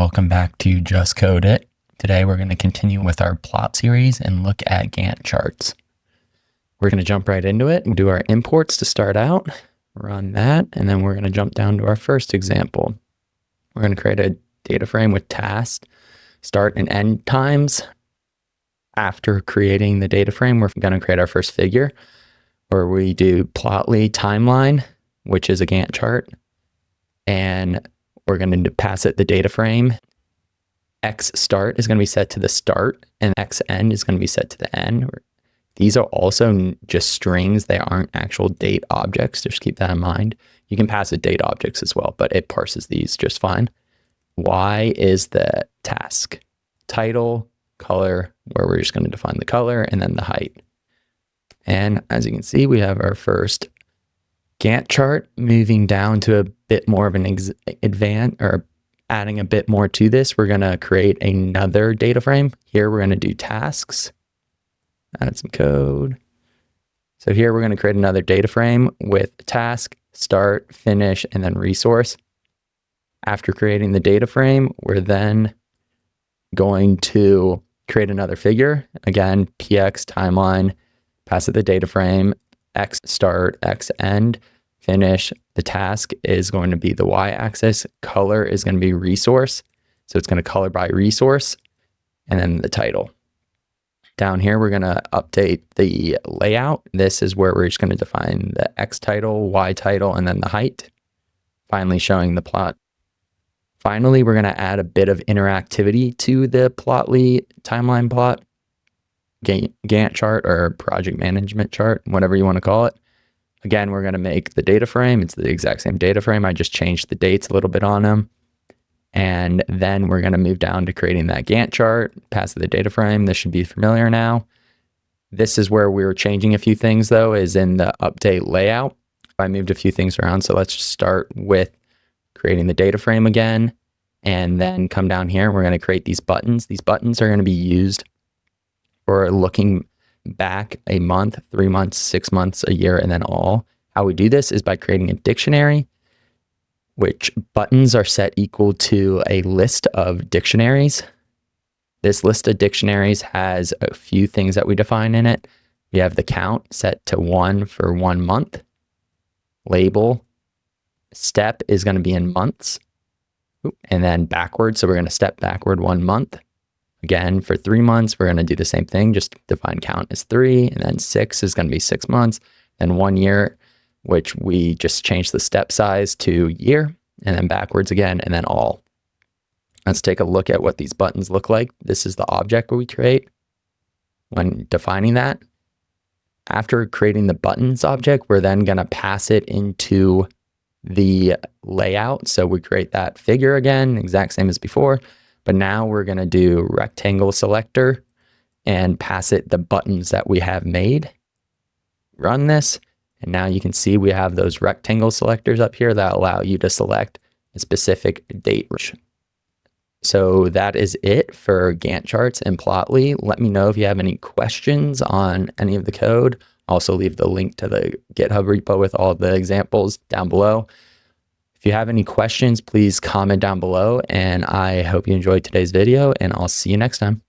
welcome back to Just Code It. Today we're going to continue with our plot series and look at Gantt charts. We're going to jump right into it and do our imports to start out, run that, and then we're going to jump down to our first example. We're going to create a data frame with tasks, start and end times. After creating the data frame, we're going to create our first figure where we do Plotly timeline, which is a Gantt chart, and we're going to pass it the data frame. X start is going to be set to the start and X end is going to be set to the end. These are also just strings. They aren't actual date objects. Just keep that in mind. You can pass it date objects as well, but it parses these just fine. Y is the task. Title, color, where we're just going to define the color, and then the height. And as you can see, we have our first Gantt chart. Moving down to a bit more of an adding a bit more to this, we're going to create another data frame. Here we're going to do tasks, add some code. So here we're going to create another data frame with task, start, finish, and then resource. After creating the data frame, we're then going to create another figure. Again, PX timeline, pass it the data frame, X start, X end, finish. The task is going to be the Y-axis. Color is going to be resource. So it's going to color by resource, and then the title. Down here, we're going to update the layout. This is where we're just going to define the X title, Y title, and then the height. Finally showing the plot. Finally, we're going to add a bit of interactivity to the Plotly timeline plot, Gantt chart or project management chart, whatever you want to call it. Again, we're going to make the data frame. It's the exact same data frame. I just changed the dates a little bit on them. And then we're going to move down to creating that Gantt chart, pass the data frame. This should be familiar now. This is where we were changing a few things though, is in the update layout. I moved a few things around. So let's just start with creating the data frame again, and then come down here. We're going to create these buttons. These buttons are going to be used for looking back a month, 3 months, 6 months, a year, and then all. How we do this is by creating a dictionary, which buttons are set equal to a list of dictionaries. This list of dictionaries has a few things that we define in it. We have the count set to 1 for 1 month. Label, step is going to be in months, and then backward. So we're going to step backward 1 month. Again, for 3 months, we're going to do the same thing, just define count as 3, and then 6 is going to be 6 months, then 1 year, which we just change the step size to year, and then backwards again, and then all. Let's take a look at what these buttons look like. This is the object we create when defining that. After creating the buttons object, we're then going to pass it into the layout. So we create that figure again, exact same as before. But now we're going to do rectangle selector and pass it the buttons that we have made. Run this. And now you can see we have those rectangle selectors up here that allow you to select a specific date. So that is it for Gantt charts and Plotly. Let me know if you have any questions on any of the code. Also leave the link to the GitHub repo with all the examples down below. If you have any questions, please comment down below, and I hope you enjoyed today's video, and I'll see you next time.